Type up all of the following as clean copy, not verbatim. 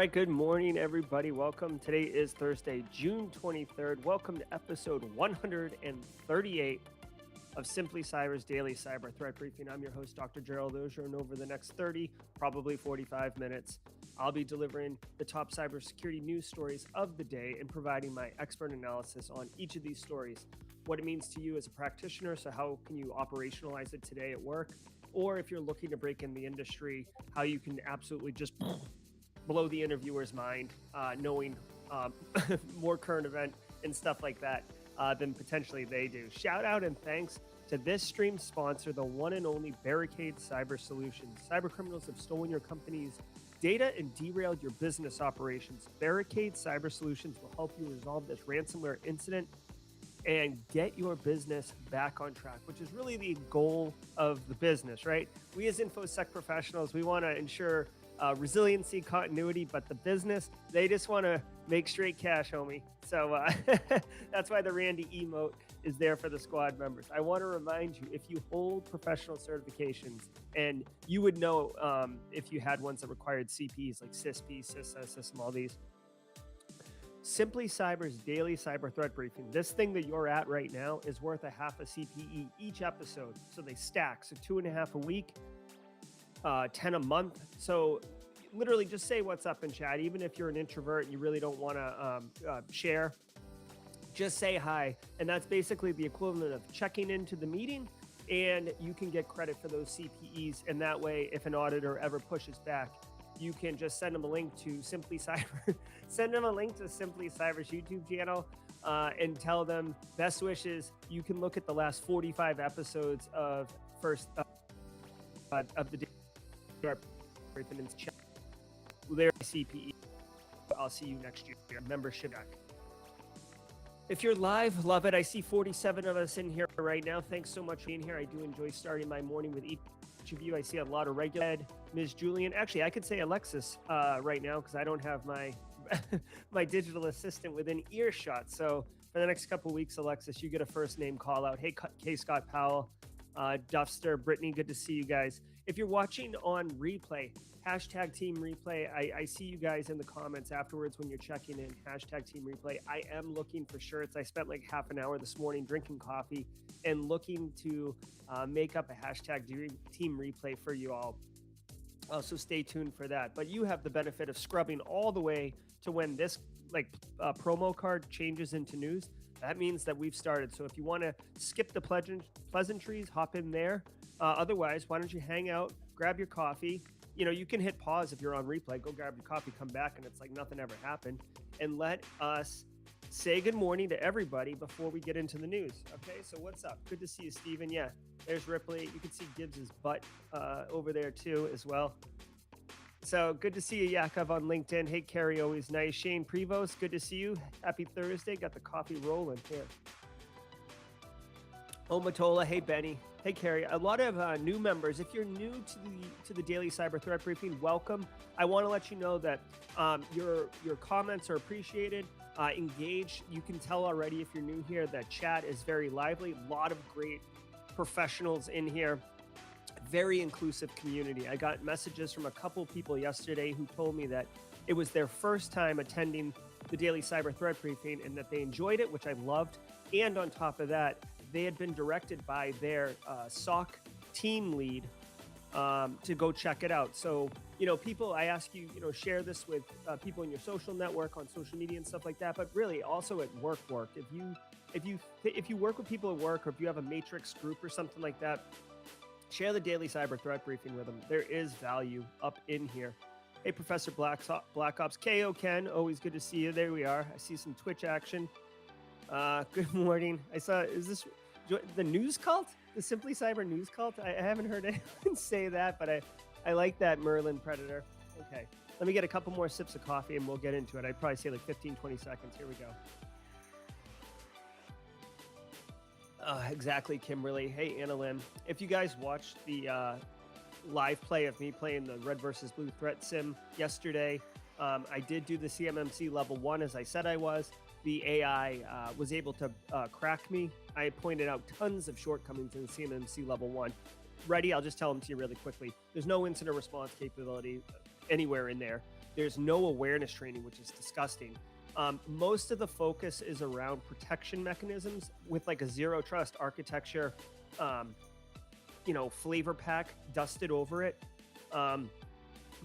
right, good morning, everybody. Welcome. Today is Thursday, June 23rd. Welcome to episode 138 of Simply Cyber's Daily Cyber Threat Briefing. I'm your host, Dr. Gerald, and over the next 30, probably 45 minutes, I'll be delivering the top cybersecurity news stories of the day and providing my expert analysis on each of these stories, what it means to you as a practitioner, so how can you operationalize it today at work, or if you're looking to break in the industry, how you can absolutely just blow the interviewer's mind, knowing more current event and stuff like that than potentially they do. Shout out and thanks to this stream sponsor, the one and only Barricade Cyber Solutions. Cyber criminals have stolen your company's data and derailed your business operations. Barricade Cyber Solutions will help you resolve this ransomware incident and get your business back on track, which is really the goal of the business, right? We as InfoSec professionals, we want to ensure resiliency, continuity, but the business, they just want to make straight cash, homie. So that's why the Randy emote is there for the squad members. I want to remind you, if you hold professional certifications, and you would know if you had ones that required CPs like CISP, CISA, CISM, all these, Simply Cyber's daily cyber threat briefing, this thing that you're at right now is worth a half a CPE each episode. So they stack, so 2.5 a week, 10 a month. So literally just say what's up in chat. Even if you're an introvert and you really don't want to share, just say hi. And that's basically the equivalent of checking into the meeting, and you can get credit for those CPEs. And that way, if an auditor ever pushes back, you can just send them a link to Simply Cyber, send them a link to Simply Cyber's YouTube channel and tell them best wishes. You can look at the last 45 episodes of of the their CPE. I'll see you next year. Membership back. If you're live, love it. I see 47 of us in here right now. Thanks so much for being here. I do enjoy starting my morning with each of you. I see a lot of regular Ms. Julian. Actually, I could say Alexis right now because I don't have my my digital assistant within earshot. So for the next couple of weeks, Alexis, you get a first name call out. Hey, K. Scott Powell, Duffster, Brittany, good to see you guys. If you're watching on replay, hashtag team replay. I see you guys in the comments afterwards when you're checking in, hashtag team replay. I am looking for shirts. I spent like half an hour this morning drinking coffee and looking to make up a hashtag team replay for you all. So stay tuned for that. But you have the benefit of scrubbing all the way to when this promo card changes into news. That means that we've started. So if you want to skip the pleasantries, hop in there. Otherwise, why don't you hang out, grab your coffee. You know, you can hit pause if you're on replay. Go grab your coffee, come back, and it's like nothing ever happened. And let us say good morning to everybody before we get into the news. Okay, so what's up? Good to see you, Steven. Yeah, there's Ripley. You can see Gibbs's butt over there too as well. So good to see you, Yakov, on LinkedIn. Hey, Carrie, always nice. Shane Prevost, good to see you. Happy Thursday. Got the coffee rolling here. Oh, Matola. Hey, Benny. Hey, Carrie. A lot of new members. If you're new to the Daily Cyber Threat Briefing, welcome. I want to let you know that your comments are appreciated. Engage. You can tell already if you're new here that chat is very lively. A lot of great professionals in here. Very inclusive community. I got messages from a couple people yesterday who told me that it was their first time attending the Daily Cyber Threat Briefing and that they enjoyed it, which I loved. And on top of that, they had been directed by their SOC team lead to go check it out. So, you know, people, I ask you, you know, share this with people in your social network, on social media and stuff like that. But really, also at work. If you work with people at work, or if you have a matrix group or something like that, share the Daily Cyber Threat Briefing with them. There is value up in here. Hey, Professor Black Ops. KO Ken, always good to see you. There we are. I see some Twitch action. Good morning. I saw, is this the news cult? The Simply Cyber news cult? I haven't heard anyone say that, but I like that, Merlin Predator. Okay, let me get a couple more sips of coffee and we'll get into it. I'd probably say like 15, 20 seconds. Here we go. Exactly, Kimberly. Hey, Anna Lynn. If you guys watched the live play of me playing the Red versus Blue Threat Sim yesterday, I did do the CMMC level 1 as I said I was. The AI was able to crack me. I pointed out tons of shortcomings in the CMMC level 1. Ready? I'll just tell them to you really quickly. There's no incident response capability anywhere in there. There's no awareness training, which is disgusting. Most of the focus is around protection mechanisms with like a zero trust architecture, um, flavor pack dusted over it. Um,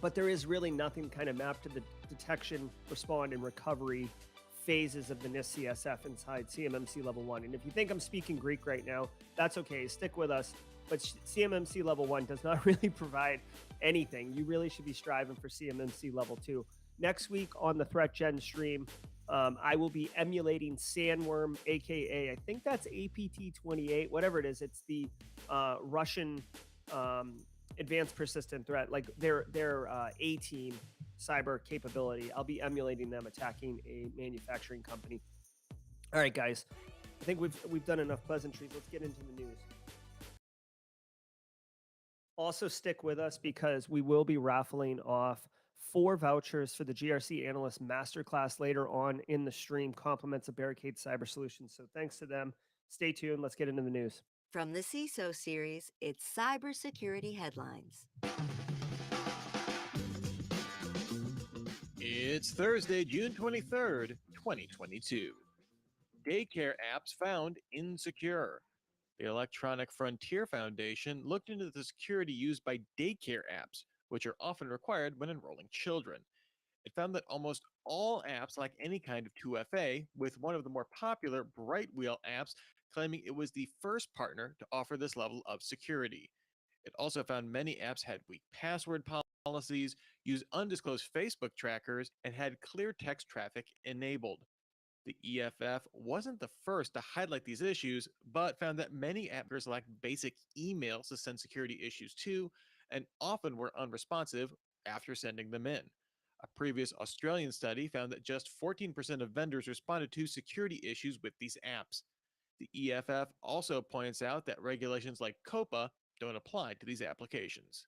but there is really nothing kind of mapped to the detection, respond, and recovery phases of the NIST CSF inside CMMC level 1. And if you think I'm speaking Greek right now, that's okay. Stick with us. But CMMC level 1 does not really provide anything. You really should be striving for CMMC level 2. Next week on the Threat Gen stream, I will be emulating Sandworm, aka I think that's APT 28, whatever it is. It's the Russian um, advanced persistent threat, like their A team cyber capability. I'll be emulating them attacking a manufacturing company. All right, guys. I think we've done enough pleasantries. Let's get into the news. Also, stick with us because we will be raffling off 4 vouchers for the GRC Analyst Master Class later on in the stream. Compliments of Barricade Cyber Solutions. So thanks to them. Stay tuned. Let's get into the news. From the CISO series, it's cybersecurity headlines. It's Thursday, June 23rd, 2022. Daycare apps found insecure. The Electronic Frontier Foundation looked into the security used by daycare apps, which are often required when enrolling children. It found that almost all apps lack any kind of 2FA, with one of the more popular Brightwheel apps claiming it was the first partner to offer this level of security. It also found many apps had weak password policies, used undisclosed Facebook trackers, and had clear text traffic enabled. The EFF wasn't the first to highlight these issues, but found that many appers lacked basic emails to send security issues to, and often were unresponsive after sending them in. A previous Australian study found that just 14% of vendors responded to security issues with these apps. The EFF also points out that regulations like COPA don't apply to these applications.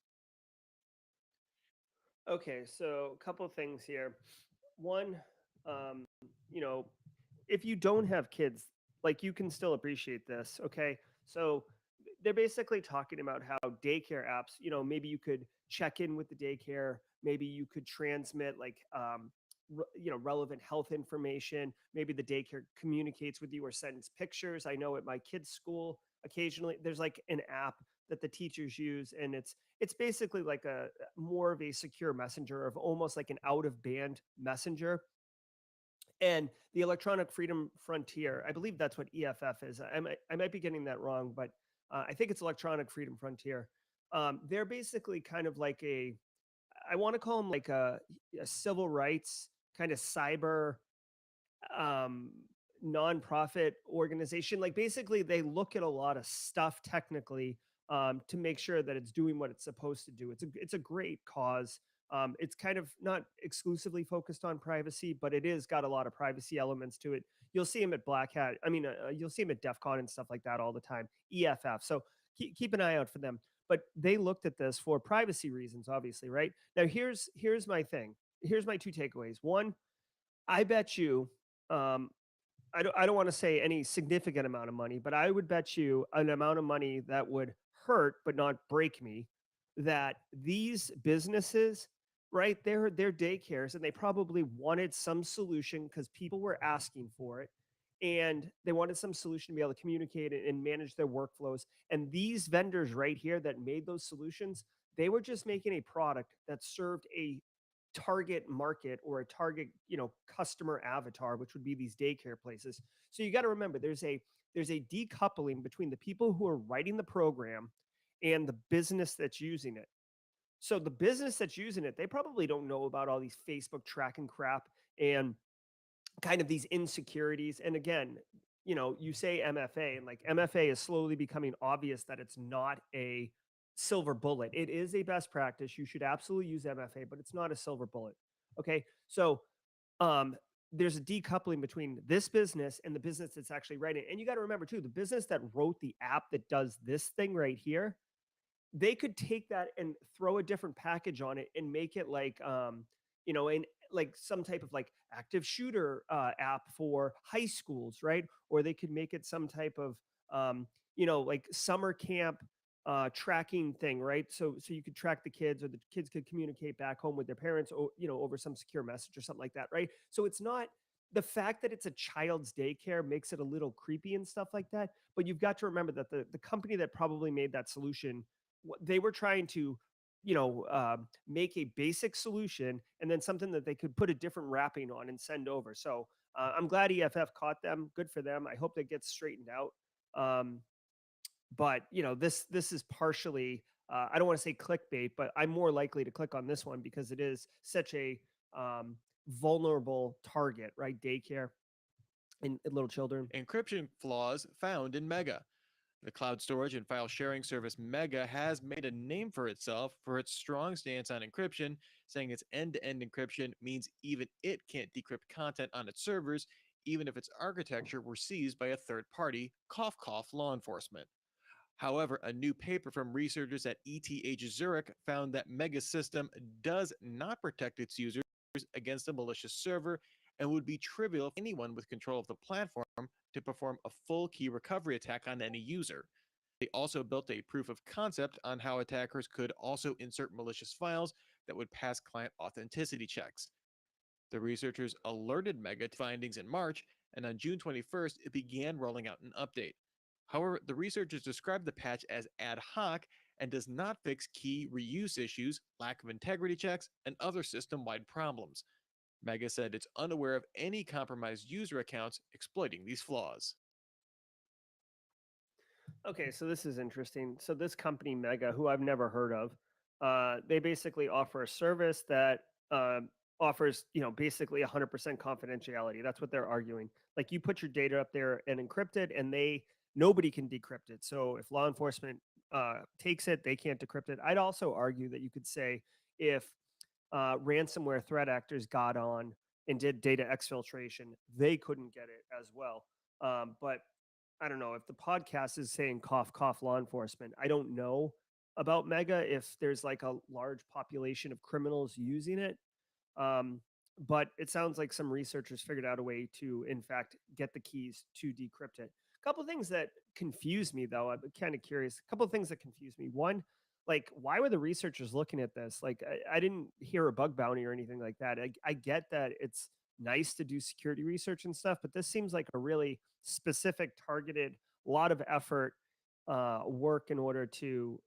Okay, so a couple of things here. One, um, you know, if you don't have kids, like you can still appreciate this. Okay, so they're basically talking about how daycare apps, maybe you could check in with the daycare, maybe you could transmit like relevant health information, maybe the daycare communicates with you or sends pictures. I know at my kids school occasionally there's like an app that the teachers use, and it's basically like a more of a secure messenger, of almost like an out of band messenger. And the Electronic Freedom Frontier, I believe that's what EFF is. I might be getting that wrong, but I think it's Electronic Freedom Frontier. They're basically kind of like I want to call them like a civil rights kind of cyber um, nonprofit organization. Like basically, they look at a lot of stuff technically to make sure that it's doing what it's supposed to do. It's a great cause. It's kind of not exclusively focused on privacy, but it is got a lot of privacy elements to it. You'll see them at Black Hat. I mean, you'll see them at DEF CON and stuff like that all the time. EFF. So keep an eye out for them. But they looked at this for privacy reasons, obviously, right? Now, here's my thing. Here's my 2 takeaways. One, I bet you, um, I don't want to say any significant amount of money, but I would bet you an amount of money that would hurt but not break me, that these businesses, right? They're daycares, and they probably wanted some solution because people were asking for it, and they wanted some solution to be able to communicate and manage their workflows. And these vendors right here that made those solutions, they were just making a product that served a target market or a target customer avatar, which would be these daycare places. So you got to remember there's a decoupling between the people who are writing the program and the business that's using it. So the business that's using it, they probably don't know about all these Facebook tracking crap and kind of these insecurities. And again, you say MFA, and like MFA is slowly becoming obvious that it's not a silver bullet. It is a best practice. You should absolutely use MFA, but it's not a silver bullet. Okay. So um there's a decoupling between this business and the business that's actually writing. And you got to remember too, the business that wrote the app that does this thing right here, they could take that and throw a different package on it and make it like in like some type of like active shooter app for high schools, right? Or they could make it some type of like summer camp tracking thing, right? So you could track the kids, or the kids could communicate back home with their parents, over some secure message or something like that, right? So it's not the fact that it's a child's daycare makes it a little creepy and stuff like that. But you've got to remember that the company that probably made that solution, they were trying to, make a basic solution and then something that they could put a different wrapping on and send over. So I'm glad EFF caught them. Good for them. I hope that gets straightened out. But this is partially, I don't want to say clickbait, but I'm more likely to click on this one because it is such a vulnerable target, right? Daycare and little children. Encryption flaws found in Mega. The cloud storage and file sharing service Mega has made a name for itself for its strong stance on encryption, saying its end-to-end encryption means even it can't decrypt content on its servers, even if its architecture were seized by a third party, cough cough law enforcement. However, a new paper from researchers at ETH Zurich found that Mega's system does not protect its users against a malicious server and would be trivial for anyone with control of the platform to perform a full key recovery attack on any user. They also built a proof of concept on how attackers could also insert malicious files that would pass client authenticity checks. The researchers alerted Mega to findings in March, and on June 21st, it began rolling out an update. However, the researchers described the patch as ad hoc and does not fix key reuse issues, lack of integrity checks, and other system-wide problems. Mega said it's unaware of any compromised user accounts exploiting these flaws. Okay, so this is interesting. So this company Mega, who I've never heard of, they basically offer a service that offers, basically 100% confidentiality. That's what they're arguing. Like you put your data up there and encrypt it, and nobody can decrypt it. So if law enforcement takes it, they can't decrypt it. I'd also argue that you could say if ransomware threat actors got on and did data exfiltration, they couldn't get it as well. But I don't know if the podcast is saying cough, cough, law enforcement. I don't know about Mega if there's like a large population of criminals using it. Um, but it sounds like some researchers figured out a way to, in fact, get the keys to decrypt it. A couple things that confuse me, though. I'm kind of curious. A couple of things that confuse me. One, like, why were the researchers looking at this? Like, I didn't hear a bug bounty or anything like that. I get that it's nice to do security research and stuff, but this seems like a really specific, targeted, lot of effort, work in order to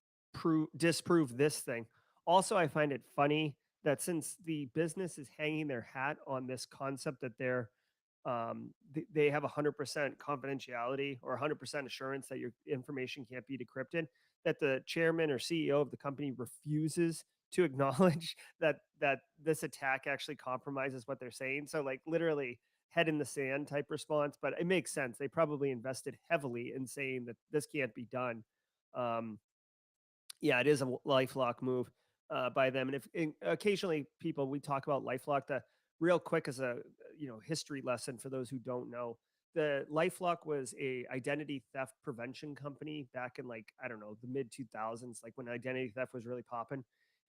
disprove this thing. Also, I find it funny that since the business is hanging their hat on this concept that they have 100% confidentiality or 100% assurance that your information can't be decrypted, that the chairman or CEO of the company refuses to acknowledge that this attack actually compromises what they're saying. So like literally head in the sand type response, but it makes sense. They probably invested heavily in saying that this can't be done. Um, yeah, it is a lifelock move by them. And if occasionally people we talk about lifelock, the real quick as a history lesson for those who don't know, the lifelock was a identity theft prevention company back in like I don't know the mid 2000s, like when identity theft was really popping.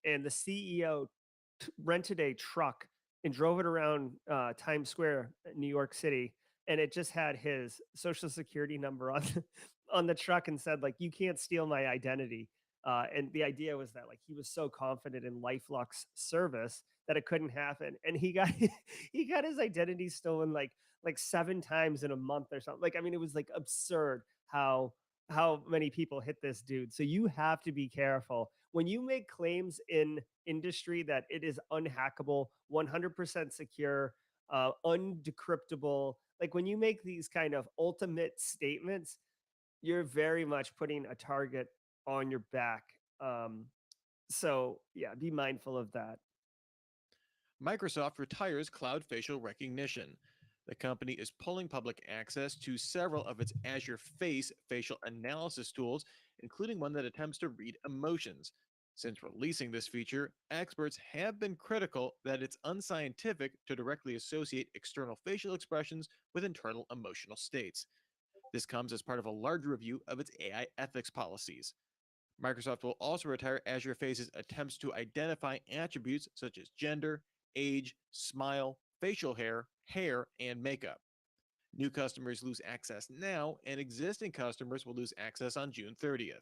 And the CEO rented a truck and drove it around Times Square, New York City, and it just had his social security number on on the truck and said like you can't steal my identity. And the idea was that like he was so confident in LifeLock's service that it couldn't happen, and he got he got his identity stolen like 7 times in a month or something. Like I mean, it was like absurd how many people hit this dude. So you have to be careful when you make claims in industry that it is unhackable, 100% secure, undecryptable. Like when you make these kind of ultimate statements, you're very much putting a target on your back. So yeah, be mindful of that. Microsoft retires cloud facial recognition. The company is pulling public access to several of its Azure Face facial analysis tools, including one that attempts to read emotions. Since releasing this feature, experts have been critical that it's unscientific to directly associate external facial expressions with internal emotional states. This comes as part of a larger review of its AI ethics policies. Microsoft will also retire Azure Face's attempts to identify attributes such as gender, age, smile, facial hair, and makeup. New customers lose access now, and existing customers will lose access on June 30th.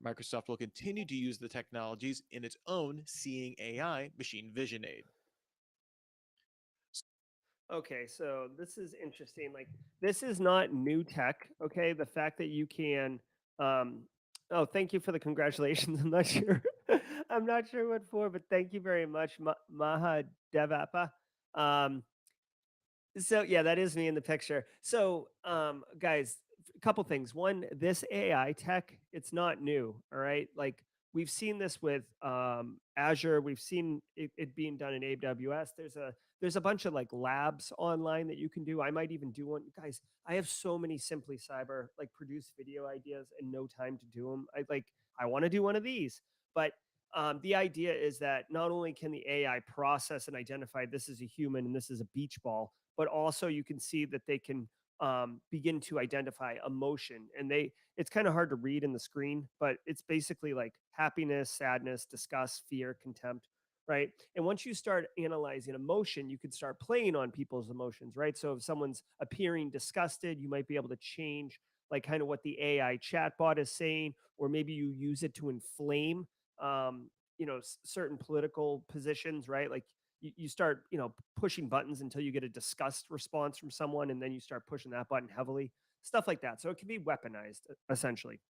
Microsoft will continue to use the technologies in its own Seeing AI machine vision aid. Okay, so this is interesting. Like, this is not new tech. Okay, the fact that you can, um, oh, thank you for the congratulations. I'm not sure, I'm not sure what for, but thank you very much, Maha Devapa. Um, so yeah, that is me in the picture. So, guys, a couple things. One, this AI tech, it's not new. All right, like we've seen this with Azure. We've seen it being done in AWS. There's a bunch of like labs online that you can do. I might even do one. Guys, I have so many Simply Cyber like produce video ideas and no time to do them. I want to do one of these, but the idea is that not only can the AI process and identify this is a human and this is a beach ball, but also you can see that they can begin to identify emotion. And it's kind of hard to read in the screen, but it's basically like happiness, sadness, disgust, fear, contempt, right? And once you start analyzing emotion, you can start playing on people's emotions, right? So if someone's appearing disgusted, you might be able to change like kind of what the AI chatbot is saying, or maybe you use it to inflame certain political positions, right? Like you start, pushing buttons until you get a disgust response from someone, and then you start pushing that button heavily, stuff like that. So it can be weaponized essentially.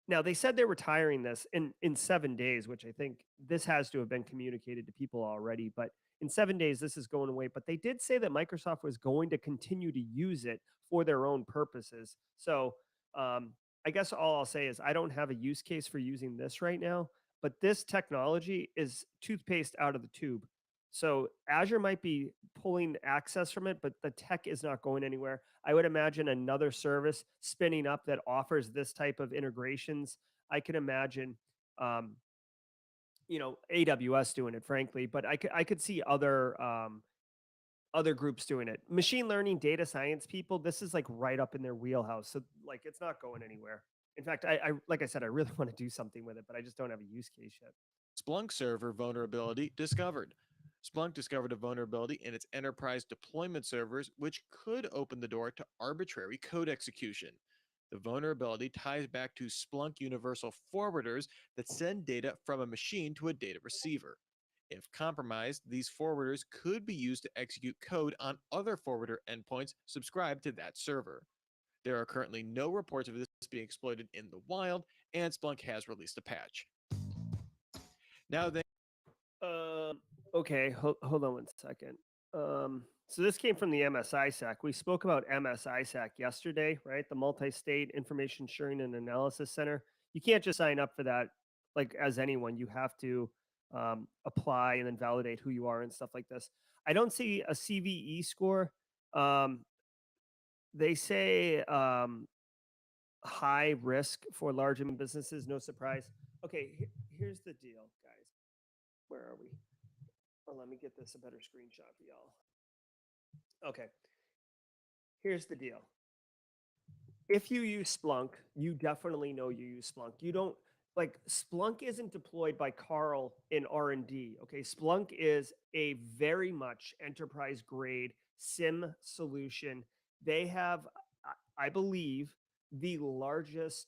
Now they said they're retiring this in 7 days, which I think this has to have been communicated to people already. But in 7 days, this is going away. But they did say that Microsoft was going to continue to use it for their own purposes. So I guess all I'll say is I don't have a use case for using this right now. But this technology is toothpaste out of the tube. So Azure might be pulling access from it, but the tech is not going anywhere. I would imagine another service spinning up that offers this type of integrations. I can imagine, um, AWS doing it, frankly, but I could see other groups doing it. Machine learning, data science people, this is like right up in their wheelhouse. So like, it's not going anywhere. In fact, I like I said, I really want to do something with it, but I just don't have a use case yet. Splunk server vulnerability discovered. Splunk discovered a vulnerability in its enterprise deployment servers, which could open the door to arbitrary code execution. The vulnerability ties back to Splunk universal forwarders that send data from a machine to a data receiver. If compromised, these forwarders could be used to execute code on other forwarder endpoints subscribed to that server. There are currently no reports of this being exploited in the wild, and Splunk has released a patch. Now then, Um, okay, hold on one second. So this came from the MSISAC. We spoke about MSISAC yesterday, right? The Multi-State Information Sharing and Analysis Center. You can't just sign up for that like as anyone. You have to apply and then validate who you are and stuff like this. I don't see a CVE score. Um, they say high risk for large businesses. No surprise. Okay, here's the deal, guys. Where are we? Well, let me get this a better screenshot for y'all. Okay, here's the deal. If you use Splunk, you definitely know you use Splunk. You don't like Splunk isn't deployed by Carl in R&D. Okay, Splunk is a very much enterprise grade SIM solution. They have, I believe, the largest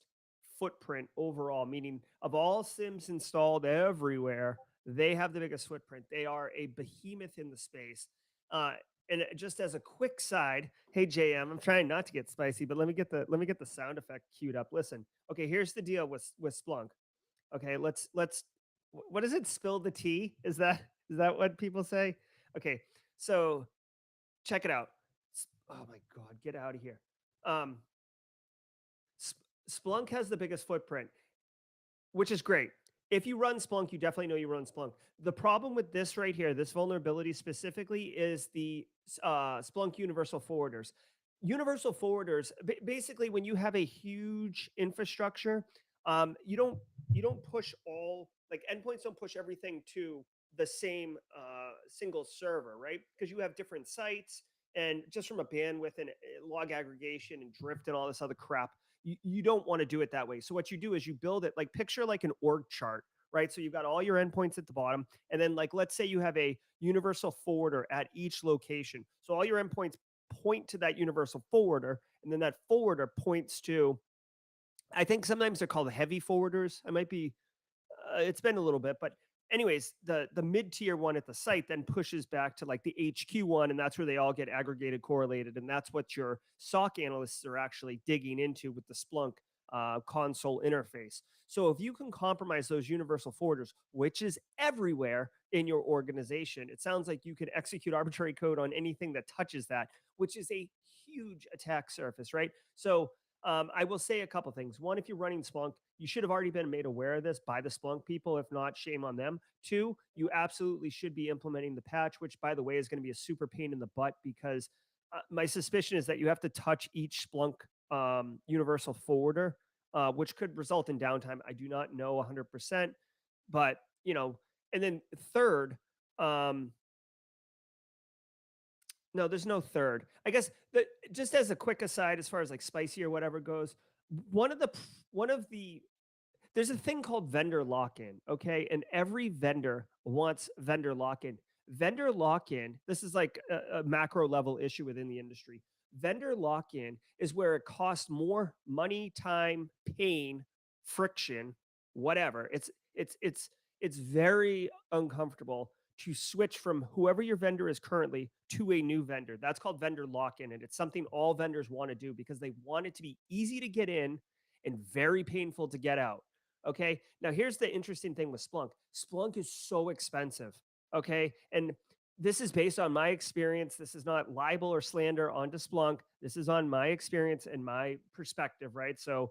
footprint overall, meaning of all SIMs installed everywhere, they have the biggest footprint. They are a behemoth in the space. Uh, and just as a quick side, hey JM, I'm trying not to get spicy, but let me get the sound effect queued up. Listen, okay, here's the deal with Splunk. Okay, let's what is it? Spill the tea? Is that what people say? Okay, so check it out. Oh my God, get out of here. Um, Splunk has the biggest footprint, which is great. If you run Splunk, you definitely know you run Splunk. The problem with this right here, this vulnerability specifically, is the Splunk universal forwarders. Universal forwarders, basically, when you have a huge infrastructure, you don't push all like endpoints don't push everything to the same single server, right? Because you have different sites, and just from a bandwidth and log aggregation and drift and all this other crap, you don't want to do it that way. So what you do is you build it like picture like an org chart, right? So you've got all your endpoints at the bottom, and then like let's say you have a universal forwarder at each location. So all your endpoints point to that universal forwarder, and then that forwarder points to I think sometimes they're called heavy forwarders. I might be it's been a little bit, but anyways, the mid tier one at the site then pushes back to like the HQ one, and that's where they all get aggregated, correlated, and that's what your SOC analysts are actually digging into with the Splunk console interface. So if you can compromise those universal forwarders, which is everywhere in your organization, it sounds like you could execute arbitrary code on anything that touches that, which is a huge attack surface, right? So I will say a couple things. One, if you're running Splunk, you should have already been made aware of this by the Splunk people. If not, shame on them. Two, you absolutely should be implementing the patch, which, by the way, is going to be a super pain in the butt because my suspicion is that you have to touch each Splunk universal forwarder, which could result in downtime. I do not know 100%, but and then third, no, there's no third. I guess just as a quick aside, as far as like spicy or whatever goes, one of the one of the there's a thing called vendor lock-in, okay? And every vendor wants vendor lock-in. Vendor lock-in, this is like a macro level issue within the industry. Vendor lock-in is where it costs more money, time, pain, friction, whatever. It's very uncomfortable to switch from whoever your vendor is currently to a new vendor. That's called vendor lock-in, and it's something all vendors want to do because they want it to be easy to get in and very painful to get out. Okay. Now, here's the interesting thing with Splunk. Splunk is so expensive. Okay. And this is based on my experience. This is not libel or slander onto Splunk. This is on my experience and my perspective, right? So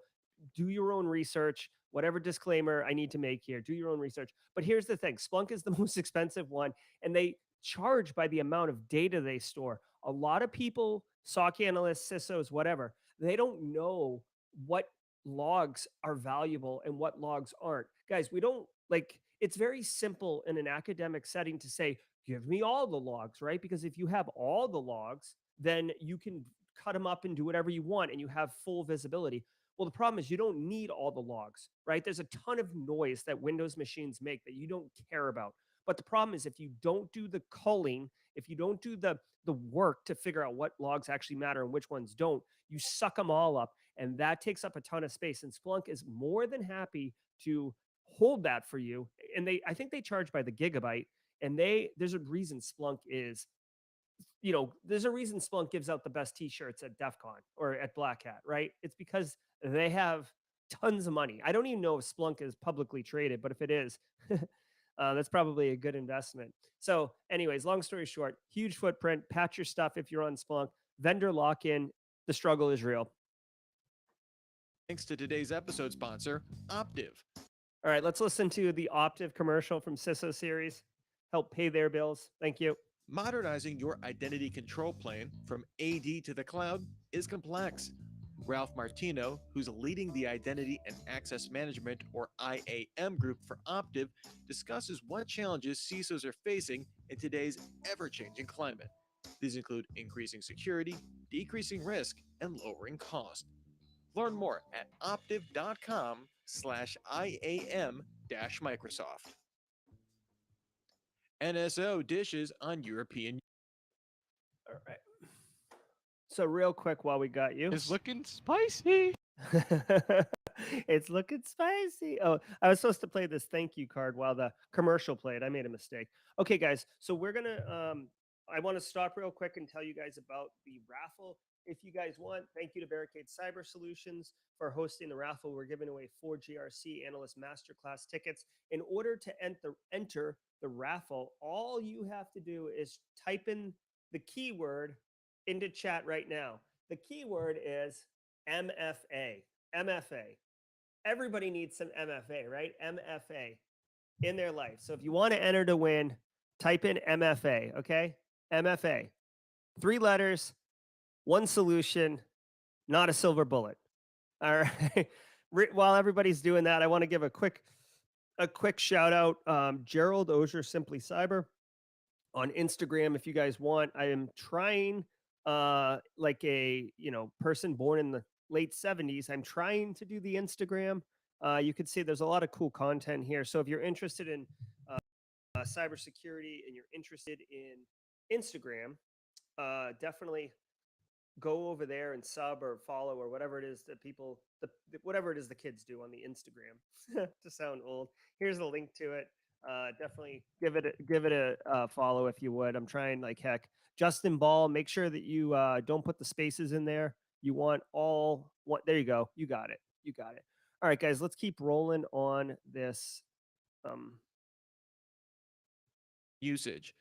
do your own research. Whatever disclaimer I need to make here, do your own research. But here's the thing, Splunk is the most expensive one, and they charge by the amount of data they store. A lot of people, SOC analysts, CISOs, whatever, they don't know what logs are valuable and what logs aren't. Guys, we don't like it's very simple in an academic setting to say, give me all the logs, right? Because if you have all the logs, then you can cut them up and do whatever you want and you have full visibility. Well, the problem is you don't need all the logs, right? There's a ton of noise that Windows machines make that you don't care about. But the problem is if you don't do the culling, if you don't do the work to figure out what logs actually matter and which ones don't, you suck them all up, and that takes up a ton of space. And Splunk is more than happy to hold that for you. And I think they charge by the gigabyte. And there's a reason Splunk is, there's a reason Splunk gives out the best T-shirts at DEF CON or at Black Hat, right? It's because they have tons of money. I don't even know if Splunk is publicly traded, but if it is, that's probably a good investment. So, anyways, long story short, huge footprint. Patch your stuff if you're on Splunk. Vendor lock-in. The struggle is real. Thanks to today's episode sponsor, Optiv. All right, let's listen to the Optiv commercial from CISO series. Help pay their bills. Thank you. Modernizing your identity control plane from AD to the cloud is complex. Ralph Martino, who's leading the Identity and Access Management, or IAM group for Optiv, discusses what challenges CISOs are facing in today's ever-changing climate. These include increasing security, decreasing risk, and lowering cost. Learn more at optiv.com/IAM-Microsoft. NSO dishes on European. All right. So real quick while we got you. It's looking spicy. It's looking spicy. Oh, I was supposed to play this thank you card while the commercial played. I made a mistake. Okay, guys. So we're going to I want to stop real quick and tell you guys about the raffle. If you guys want, thank you to Barricade Cyber Solutions for hosting the raffle. We're giving away 4 GRC Analyst Master Class tickets. In order to enter the raffle, all you have to do is type in the keyword into chat right now. The keyword is MFA. MFA. Everybody needs some MFA, right? MFA in their life. So if you want to enter to win, type in MFA, okay? MFA. 3 letters, 1 solution, not a silver bullet. All right. While everybody's doing that, I want to give a quick shout out. Gerald Osier Simply Cyber on Instagram. If you guys want, I am trying like a person born in the late 70s. I'm trying to do the Instagram. You can see there's a lot of cool content here. So if you're interested in cybersecurity and you're interested in Instagram, definitely go over there and sub or follow or whatever it is that people, whatever it is the kids do on the Instagram to sound old. Here's the link to it. Definitely give it a follow if you would. I'm trying like heck. Justin Ball, make sure that you don't put the spaces in there. You want all what? There you go. You got it. You got it. All right, guys, let's keep rolling on this. Um, Usage.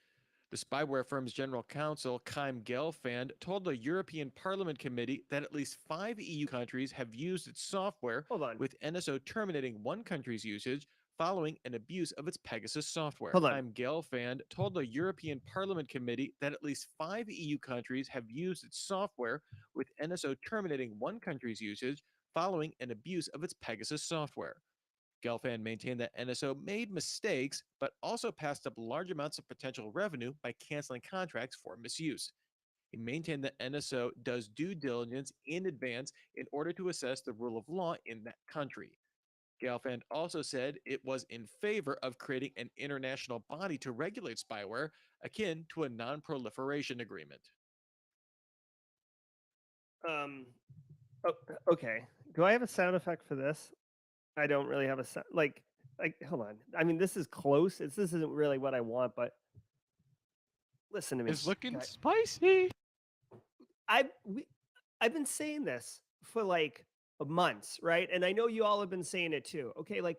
The spyware firm's general counsel, Chaim Gelfand, told the European Parliament Committee that at least 5 EU countries have used its software, hold on. with NSO terminating one country's usage following an abuse of its Pegasus software. Hold on. Chaim Gelfand told the European Parliament Committee that at least 5 EU countries have used its software, with NSO terminating one country's usage following an abuse of its Pegasus software. Gelfand maintained that NSO made mistakes, but also passed up large amounts of potential revenue by canceling contracts for misuse. He maintained that NSO does due diligence in advance in order to assess the rule of law in that country. Gelfand also said it was in favor of creating an international body to regulate spyware, akin to a non-proliferation agreement. Oh, okay. Do I have a sound effect for this? I don't really have a sound. Like, hold on. I mean, this is close. This isn't really what I want, but listen to me. It's looking guys. spicy. I've been saying this for like months, right? And I know you all have been saying it too. Okay, like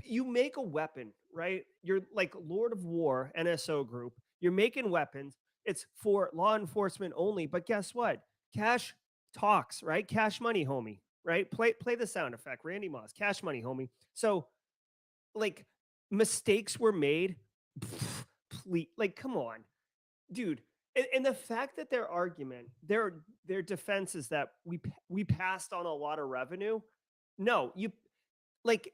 you make a weapon, right? You're like Lord of War, NSO group. You're making weapons. It's for law enforcement only. But guess what? Cash talks, right? Cash money, homie, right? Play the sound effect. Randy Moss, cash money, homie. So like mistakes were made. Please, like, come on, dude. And the fact that their argument, their defense is that we passed on a lot of revenue. No, you like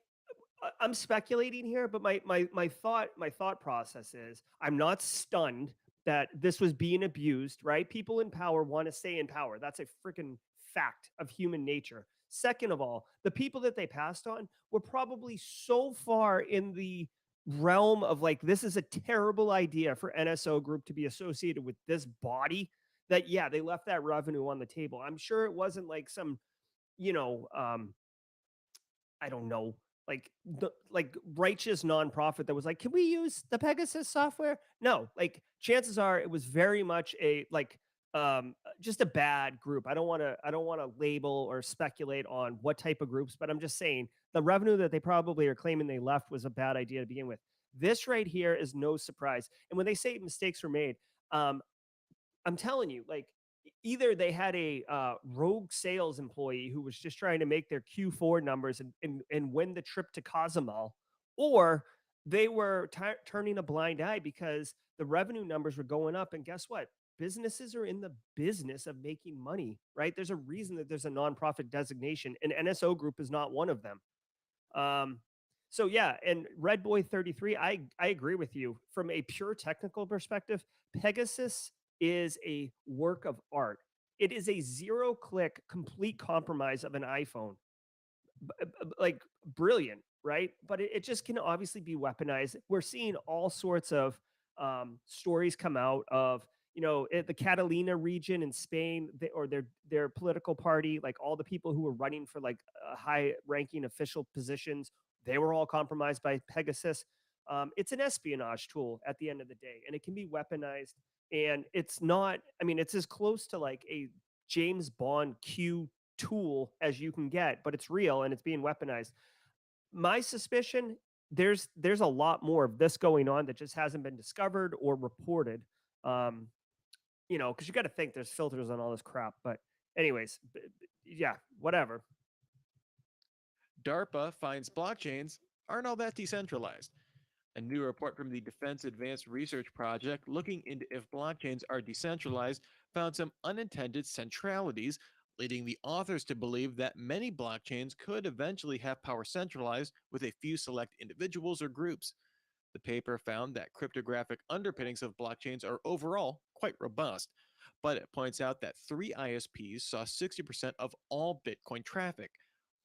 I'm speculating here, but my thought process is I'm not stunned that this was being abused, right? People in power want to stay in power. That's a freaking fact of human nature. Second of all, the people that they passed on were probably so far in the realm of like this is a terrible idea for NSO group to be associated with this body that yeah, they left that revenue on the table. I'm sure it wasn't like some, you know, I don't know, like righteous nonprofit that was like, "Can we use the Pegasus software?" No, like chances are it was very much a like just a bad group. I don't want to label or speculate on what type of groups, but I'm just saying the revenue that they probably are claiming they left was a bad idea to begin with. This right here is no surprise. And when they say mistakes were made, um I'm telling you, like either they had a rogue sales employee who was just trying to make their Q4 numbers and win the trip to Cozumel, or they were turning a blind eye because the revenue numbers were going up. And guess what? Businesses are in the business of making money, right? There's a reason that there's a nonprofit designation, and NSO Group is not one of them. Um, so yeah, and Red Boy 33, I agree with you. From a pure technical perspective, Pegasus is a work of art. It is a zero click complete compromise of an iPhone. Like brilliant, right? But it just can obviously be weaponized. We're seeing all sorts of stories come out of the Catalina region in Spain, or their political party, like all the people who were running for like high ranking official positions, they were all compromised by Pegasus. It's an espionage tool at the end of the day, and it can be weaponized. And it's not, I mean, it's as close to like a James Bond Q tool as you can get, but it's real and it's being weaponized. My suspicion, there's a lot more of this going on that just hasn't been discovered or reported. Um, because you got to think there's filters on all this crap. But anyways, yeah, whatever. DARPA finds blockchains aren't all that decentralized. A new report from the Defense Advanced Research Project looking into if blockchains are decentralized found some unintended centralities, leading the authors to believe that many blockchains could eventually have power centralized with a few select individuals or groups. The paper found that cryptographic underpinnings of blockchains are overall quite robust, but it points out that 3 ISPs saw 60% of all Bitcoin traffic,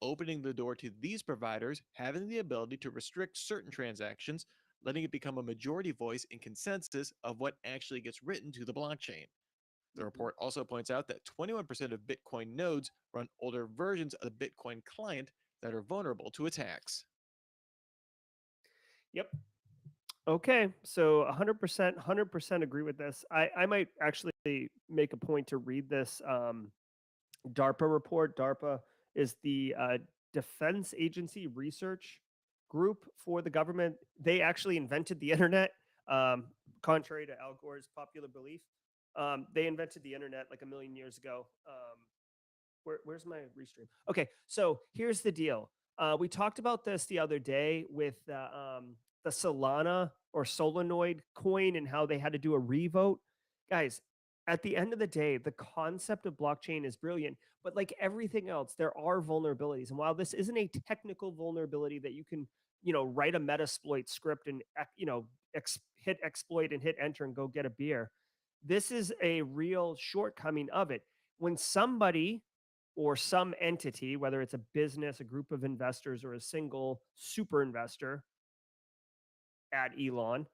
opening the door to these providers having the ability to restrict certain transactions, letting it become a majority voice in consensus of what actually gets written to the blockchain. The report also points out that 21% of Bitcoin nodes run older versions of the Bitcoin client that are vulnerable to attacks. Yep. Okay, so 100% agree with this. I might actually make a point to read this DARPA report. DARPA is the Defense Agency Research Group for the government. They actually invented the internet, contrary to Al Gore's popular belief. They invented the internet like a million years ago. Where's my restream? Okay, so here's the deal. We talked about this the other day with the Solana or Solenoid coin and how they had to do a revote. Guys, at the end of the day, the concept of blockchain is brilliant, but like everything else, there are vulnerabilities. And while this isn't a technical vulnerability that you can, write a Metasploit script and, hit exploit and hit enter and go get a beer, this is a real shortcoming of it. When somebody or some entity, whether it's a business, a group of investors, or a single super investor at Elon,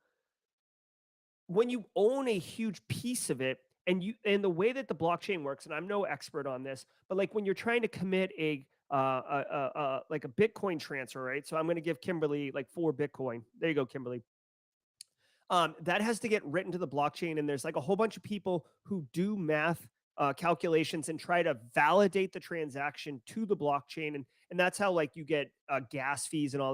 when you own a huge piece of it, and the way that the blockchain works, and I'm no expert on this, but like when you're trying to commit like a Bitcoin transfer, right? So I'm going to give Kimberly like 4 Bitcoin. There you go, Kimberly. That has to get written to the blockchain, and there's like a whole bunch of people who do math calculations and try to validate the transaction to the blockchain, and that's how like you get gas fees and all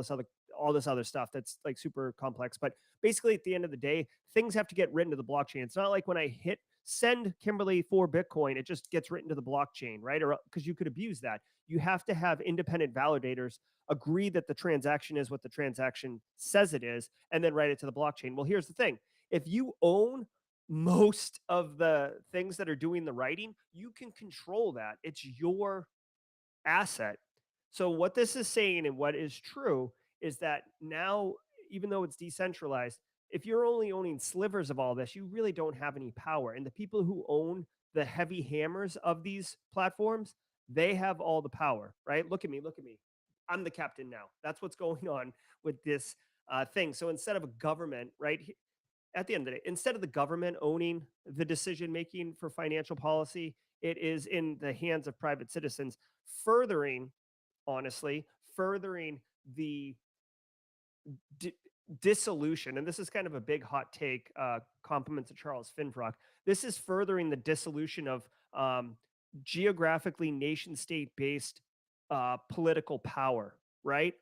this other stuff that's like super complex. But basically, at the end of the day, things have to get written to the blockchain. It's not like when I hit send Kimberly 4 Bitcoin, it just gets written to the blockchain, right? Or because you could abuse that. You have to have independent validators agree that the transaction is what the transaction says it is, and then write it to the blockchain. Well, here's the thing. If you own most of the things that are doing the writing, you can control that. It's your asset. So what this is saying and what is true is that now, even though it's decentralized, if you're only owning slivers of all this, you really don't have any power. And the people who own the heavy hammers of these platforms, they have all the power, right? Look at me, look at me. I'm the captain now. That's what's going on with this thing. So instead of a government, right? At the end of the day, instead of the government owning the decision making for financial policy, it is in the hands of private citizens, furthering, honestly, furthering the dissolution. And this is kind of a big hot take, compliments of Charles Finfrock. This is furthering the dissolution of geographically nation state based political power, right?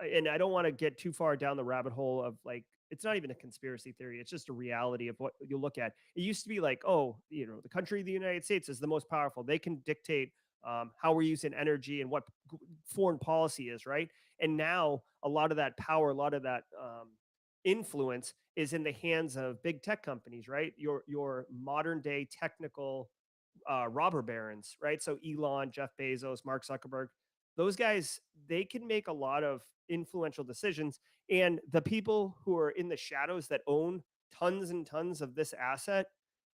And I don't want to get too far down the rabbit hole of like, it's not even a conspiracy theory. It's just a reality of what you look at. It used to be like, oh, the country of the United States is the most powerful. They can dictate how we're using energy and what foreign policy is, right? And now a lot of that power, a lot of that influence is in the hands of big tech companies, right? Your modern day technical robber barons, right? So Elon, Jeff Bezos, Mark Zuckerberg, those guys, they can make a lot of influential decisions. And the people who are in the shadows that own tons and tons of this asset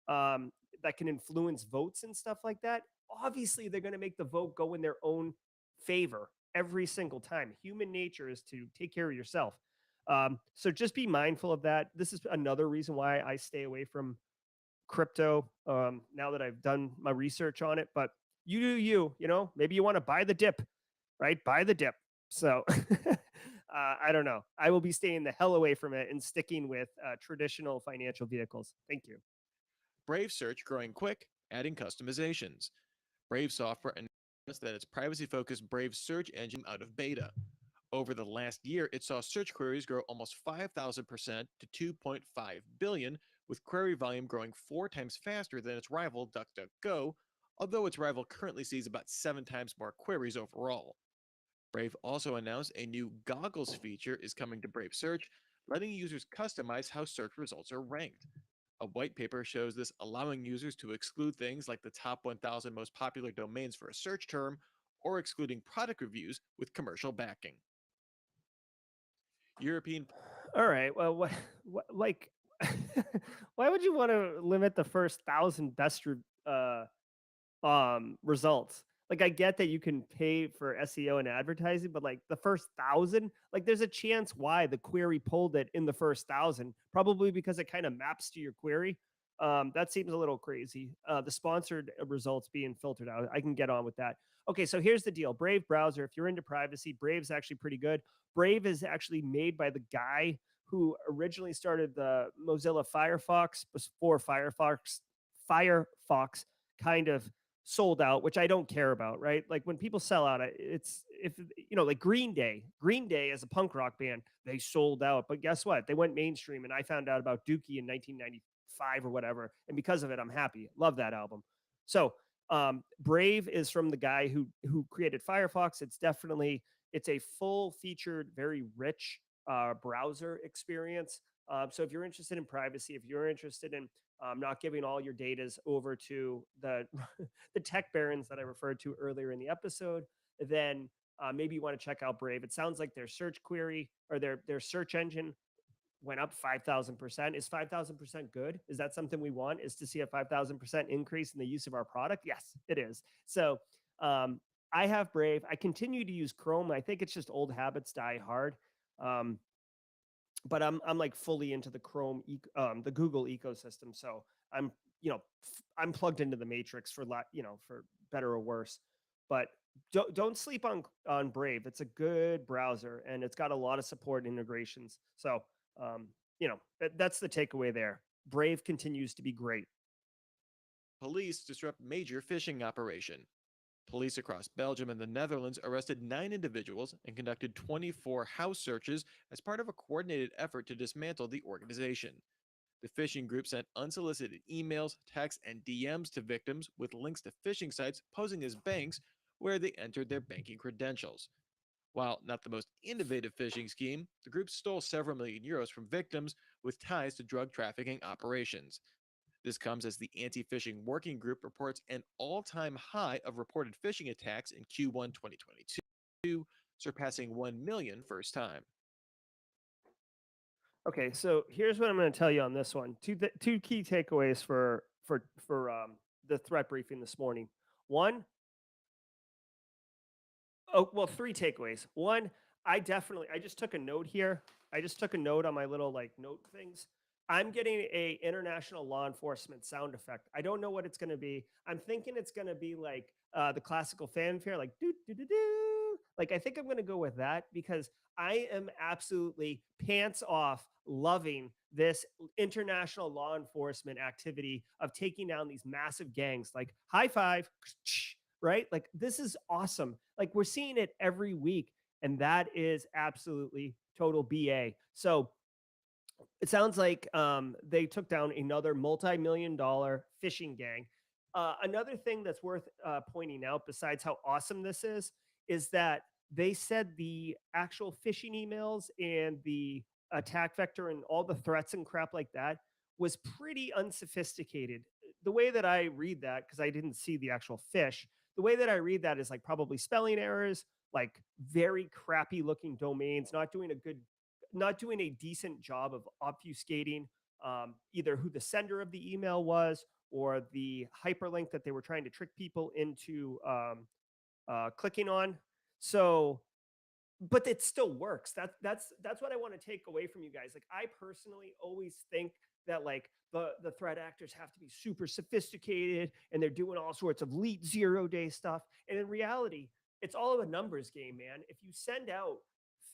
that can influence votes and stuff like that, obviously they're going to make the vote go in their own favor every single time. Human nature is to take care of yourself. So just be mindful of that. This is another reason why I stay away from crypto now that I've done my research on it. But you do you, maybe you want to buy the dip, right? Buy the dip. So I don't know. I will be staying the hell away from it and sticking with traditional financial vehicles. Thank you. Brave Search growing quick, adding customizations. Brave Software announced that its privacy-focused Brave search engine out of beta. Over the last year, it saw search queries grow almost 5,000% to 2.5 billion, with query volume growing 4 times faster than its rival DuckDuckGo, although its rival currently sees about 7 times more queries overall. Brave also announced a new goggles feature is coming to Brave Search, letting users customize how search results are ranked. A white paper shows this, allowing users to exclude things like the top 1,000 most popular domains for a search term, or excluding product reviews with commercial backing. European. All right. Well, what like, why would you want to limit the first 1,000 best results? Like, I get that you can pay for SEO and advertising, but like the first 1,000, like there's a chance why the query pulled it in the first 1,000, probably because it kind of maps to your query. That seems a little crazy. The sponsored results being filtered out. I can get on with that. Okay, so here's the deal. Brave browser, if you're into privacy, Brave's actually pretty good. Brave is actually made by the guy who originally started the Mozilla Firefox before Firefox kind of sold out, which I don't care about, right? Like when people sell out, it's if like Green Day. Green Day as a punk rock band, they sold out, but guess what? They went mainstream, and I found out about Dookie in 1995 or whatever, and because of it, I'm happy. Love that album. So Brave is from the guy who created Firefox. It's a full featured, very rich browser experience. So if you're interested in privacy, if you're interested in not giving all your datas over to the the tech barons that I referred to earlier in the episode, then maybe you want to check out Brave. It sounds like their search query or their search engine went up 5,000%. Is 5,000% good? Is that something we want? Is to see a 5,000% increase in the use of our product? Yes, it is. So I have Brave. I continue to use Chrome. I think it's just old habits die hard. But I'm like fully into the the Google ecosystem. So I'm I'm plugged into the matrix for for better or worse. But don't sleep on Brave. It's a good browser and it's got a lot of support integrations. So that's the takeaway there. Brave continues to be great. Police disrupt major phishing operation. Police across Belgium and the Netherlands arrested 9 individuals and conducted 24 house searches as part of a coordinated effort to dismantle the organization. The phishing group sent unsolicited emails, texts, and DMs to victims with links to phishing sites posing as banks where they entered their banking credentials. While not the most innovative phishing scheme, the group stole several million euros from victims with ties to drug trafficking operations. This comes as the Anti-Phishing Working Group reports an all-time high of reported phishing attacks in Q1 2022, surpassing 1 million first time. Okay, so here's what I'm going to tell you on this one. Two key takeaways for the threat briefing this morning. One, three takeaways. One, I just took a note here. I just took a note on my little like note things. I'm getting a international law enforcement sound effect. I don't know what it's going to be. I'm thinking it's going to be like the classical fanfare, like doo doo doo doo. Like I think I'm going to go with that because I am absolutely pants off loving this international law enforcement activity of taking down these massive gangs. Like high five, right? Like this is awesome. Like we're seeing it every week, and that is absolutely total BA. So it sounds like they took down another multi-million-dollar phishing gang. Another thing that's worth pointing out, besides how awesome this is that they said the actual phishing emails and the attack vector and all the threats and crap like that was pretty unsophisticated. The way that I read that, because I didn't see the actual fish, the way that I read that is like probably spelling errors, like very crappy looking domains, not doing a decent job of obfuscating either who the sender of the email was or the hyperlink that they were trying to trick people into clicking on. So, but it still works. That's what I want to take away from you guys. Like I personally always think that like the threat actors have to be super sophisticated and they're doing all sorts of elite 0-day stuff. And in reality, it's all a numbers game, man. If you send out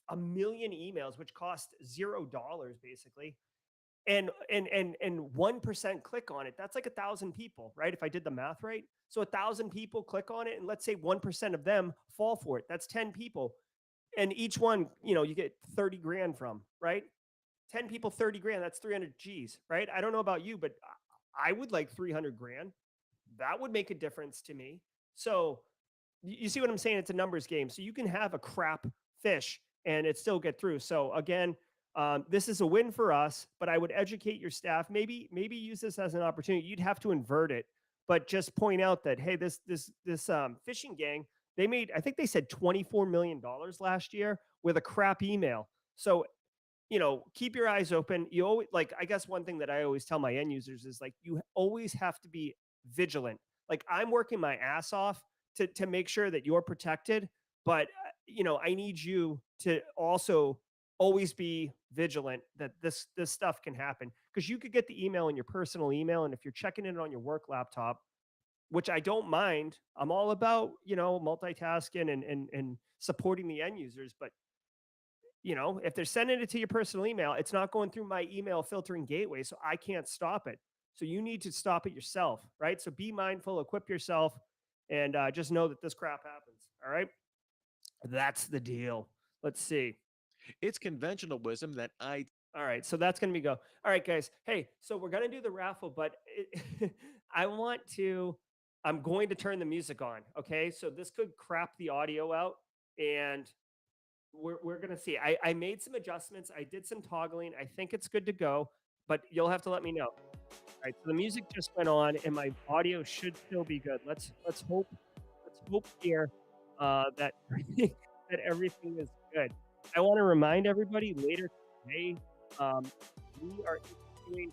a million emails, which cost $0 basically, and 1% click on it, that's like 1,000 people, right? If I did the math right. So 1,000 people click on it, and let's say 1% of them fall for it. That's 10 people. And each one, you get 30 grand from, right? 10 people, 30 grand, that's 300 G's, right? I don't know about you, but I would like 300 grand. That would make a difference to me. So you see what I'm saying? It's a numbers game. So you can have a crap fish and it still get through. So again, this is a win for us, but I would educate your staff. Maybe use this as an opportunity. You'd have to invert it, but just point out that, hey, this phishing gang, they made, I think they said $24 million last year with a crap email. So, keep your eyes open. You always, like, I guess one thing that I always tell my end users is like, you always have to be vigilant. Like I'm working my ass off to make sure that you're protected, but I need you to also always be vigilant that this stuff can happen, because you could get the email in your personal email, and if you're checking it on your work laptop, which I don't mind, I'm all about, multitasking and supporting the end users, but if they're sending it to your personal email, it's not going through my email filtering gateway, so I can't stop it. So you need to stop it yourself, right? So be mindful, equip yourself, and just know that this crap happens. All right, that's the deal. Let's see. It's conventional wisdom that All right, so that's gonna be go. All right, guys. Hey, so we're gonna do the raffle, but I want to. I'm going to turn the music on. Okay, so this could crap the audio out, and we're gonna see. I made some adjustments. I did some toggling. I think it's good to go, but you'll have to let me know. All right, so the music just went on, and my audio should still be good. Let's hope here that that everything is good. I want to remind everybody later today, um, we are interviewing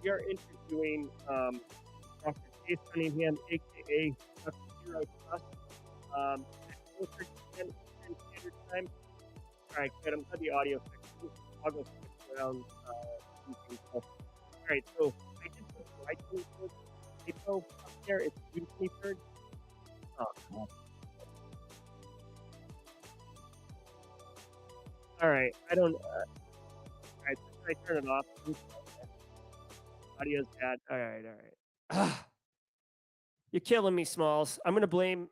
we are interviewing Dr. Chase Cunningham, aka Dr. Zero Trust, at 4:30 p.m. Eastern Standard Time. All right, good. I'm glad the audio fixed. I'll go switch around. All right, so I did put the right 23rd April up there. It's June 23rd. Oh, God. All right, I don't. All right, should I turn it off? Audio's bad. All right. You're killing me, Smalls. I'm gonna blame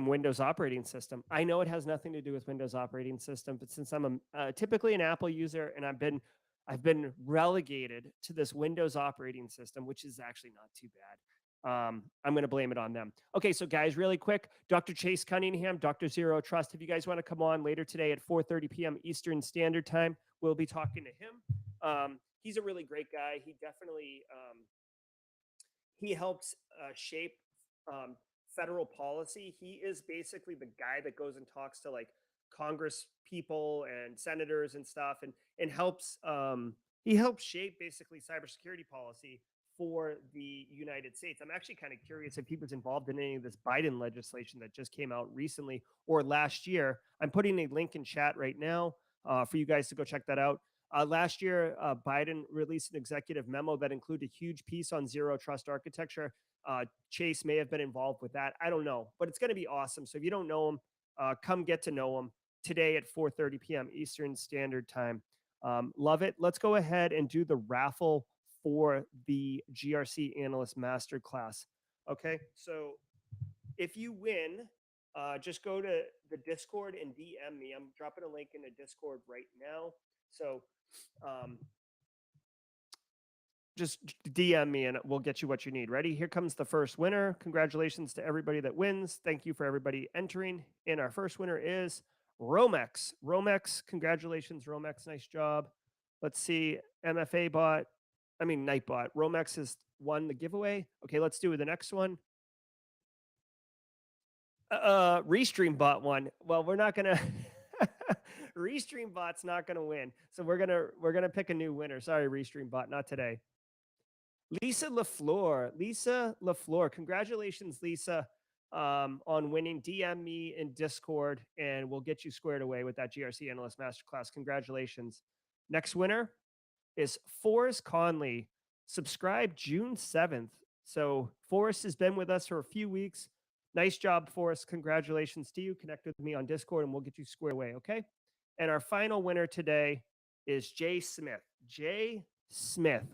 Windows operating system. I know it has nothing to do with Windows operating system, but since I'm typically an Apple user, and I've been relegated to this Windows operating system, which is actually not too bad. I'm going to blame it on them. Okay, so guys, really quick, Dr. Chase Cunningham, Dr. Zero Trust. If you guys want to come on later today at 4:30 p.m. Eastern Standard Time, we'll be talking to him. He's a really great guy. He definitely he helps shape um, federal policy. He is basically the guy that goes and talks to like Congress people and senators and stuff, and helps he helps shape basically cybersecurity policy for the United States. I'm actually kind of curious if he was involved in any of this Biden legislation that just came out recently or last year. I'm putting a link in chat right now for you guys to go check that out. Last year, Biden released an executive memo that included a huge piece on zero trust architecture. Chase may have been involved with that. I don't know, but it's going to be awesome. So if you don't know him, come get to know him today at 4:30 p.m. Eastern Standard Time. Love it. Let's go ahead and do the raffle for the GRC Analyst Master Class. Okay, so if you win, just go to the Discord and DM me. I'm dropping a link in the Discord right now. So um, just DM me and we'll get you what you need. Ready? Here comes the first winner. Congratulations to everybody that wins. Thank you for everybody entering. And our first winner is Romex. Romex, congratulations, Romex. Nice job. Let's see. Nightbot. Romex has won the giveaway. Okay, let's do the next one. Restream bot won. Well, we're not gonna Restream bot's not gonna win. So we're gonna pick a new winner. Sorry, Restream bot, not today. Lisa LaFleur. Lisa LaFleur. Congratulations, Lisa, on winning. DM me in Discord and we'll get you squared away with that GRC Analyst Masterclass. Congratulations. Next winner is Forrest Conley. Subscribe June 7th. So Forrest has been with us for a few weeks. Nice job, Forrest. Congratulations to you. Connect with me on Discord and we'll get you squared away, okay? And our final winner today is Jay Smith. Jay Smith.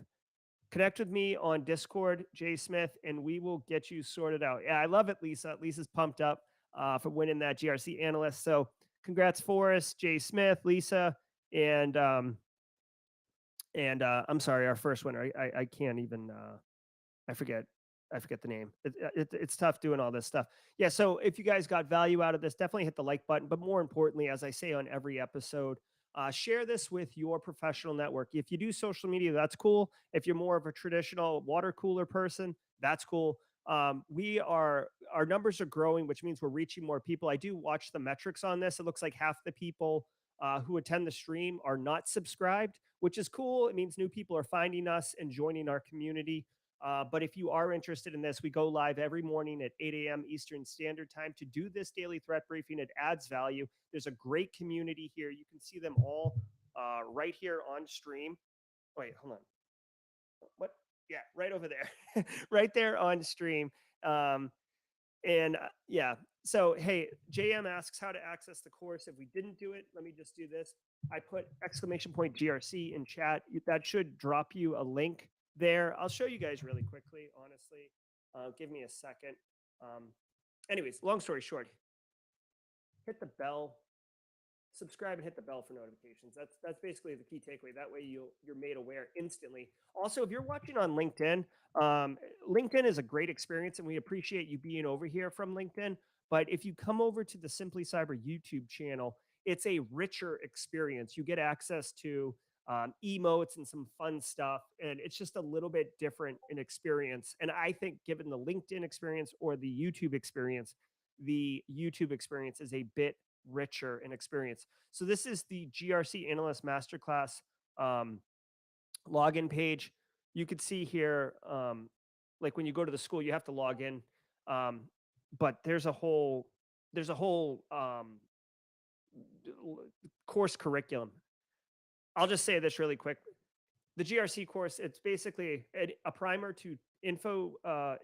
Connect with me on Discord, Jay Smith, and we will get you sorted out. Yeah, I love it, Lisa. Lisa's pumped up for winning that GRC analyst. So congrats, Forrest, Jay Smith, Lisa, and I'm sorry, our first winner. I can't even I forget the name. It's tough doing all this stuff. Yeah. So if you guys got value out of this, definitely hit the like button. But more importantly, as I say on every episode, share this with your professional network. If you do social media, that's cool. If you're more of a traditional water cooler person, that's cool. Our numbers are growing, which means we're reaching more people. I do watch the metrics on this. It looks like half the people who attend the stream are not subscribed, which is cool. It means new people are finding us and joining our community. But if you are interested in this, we go live every morning at 8 a.m. Eastern Standard Time to do this daily threat briefing. It adds value. There's a great community here. You can see them all right here on stream. Wait, hold on. What? Yeah, right over there, right there on stream. Yeah, so hey, JM asks how to access the course. If we didn't do it, let me just do this. I put exclamation point GRC in chat. That should drop you a link there. I'll show you guys really quickly, honestly. Give me a second. Anyways, long story short, hit the bell, subscribe and hit the bell for notifications. That's basically the key takeaway. That way you're made aware instantly. Also, if you're watching on LinkedIn, LinkedIn is a great experience, and we appreciate you being over here from LinkedIn. But if you come over to the Simply Cyber YouTube channel, it's a richer experience. You get access to emotes and some fun stuff, and it's just a little bit different in experience. And I think, given the LinkedIn experience or the YouTube experience is a bit richer in experience. So this is the GRC Analyst Master Class login page. You could see here, like when you go to the school, you have to log in, but there's a whole course curriculum. I'll just say this really quick. The GRC course, it's basically a primer to info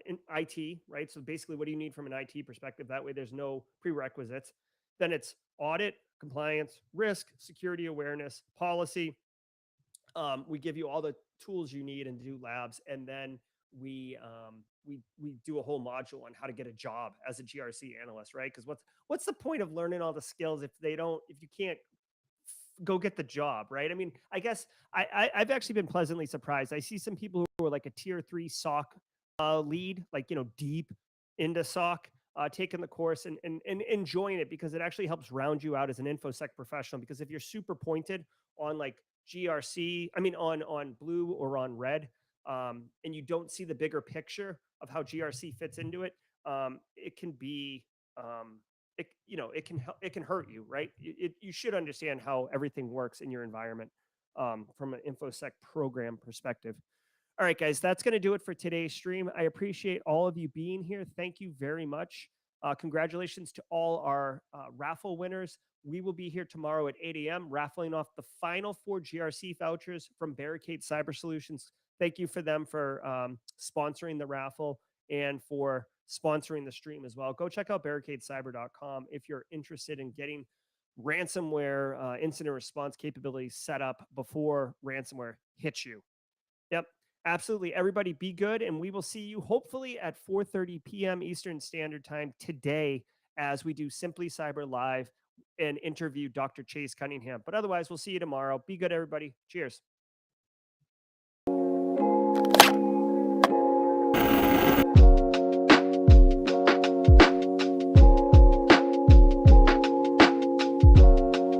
in IT, right? So basically, what do you need from an IT perspective? That way, there's no prerequisites. Then it's audit, compliance, risk, security awareness, policy. We give you all the tools you need and do labs, and then we do a whole module on how to get a job as a GRC analyst, right? Because what's the point of learning all the skills if you can't go get the job, right? I mean, I guess I've actually been pleasantly surprised. I see some people who are like a tier 3 SOC lead, like, deep into SOC, taking the course and enjoying it, because it actually helps round you out as an infosec professional. Because if you're super pointed on like GRC, I mean on blue or on red, and you don't see the bigger picture of how GRC fits into it, it can be it can hurt you, right? You should understand how everything works in your environment, from an infosec program perspective. All right, guys, that's going to do it for today's stream. I appreciate all of you being here. Thank you very much. Congratulations to all our raffle winners. We will be here tomorrow at 8 a.m. raffling off the final 4 GRC vouchers from Barricade Cyber Solutions. Thank you for them for sponsoring the raffle and for sponsoring the stream as well. Go check out barricadecyber.com if you're interested in getting ransomware incident response capabilities set up before ransomware hits you. Yep. Absolutely. Everybody be good, and we will see you hopefully at 4:30 p.m. Eastern Standard Time today as we do Simply Cyber Live and interview Dr. Chase Cunningham. But otherwise, we'll see you tomorrow. Be good, everybody. Cheers.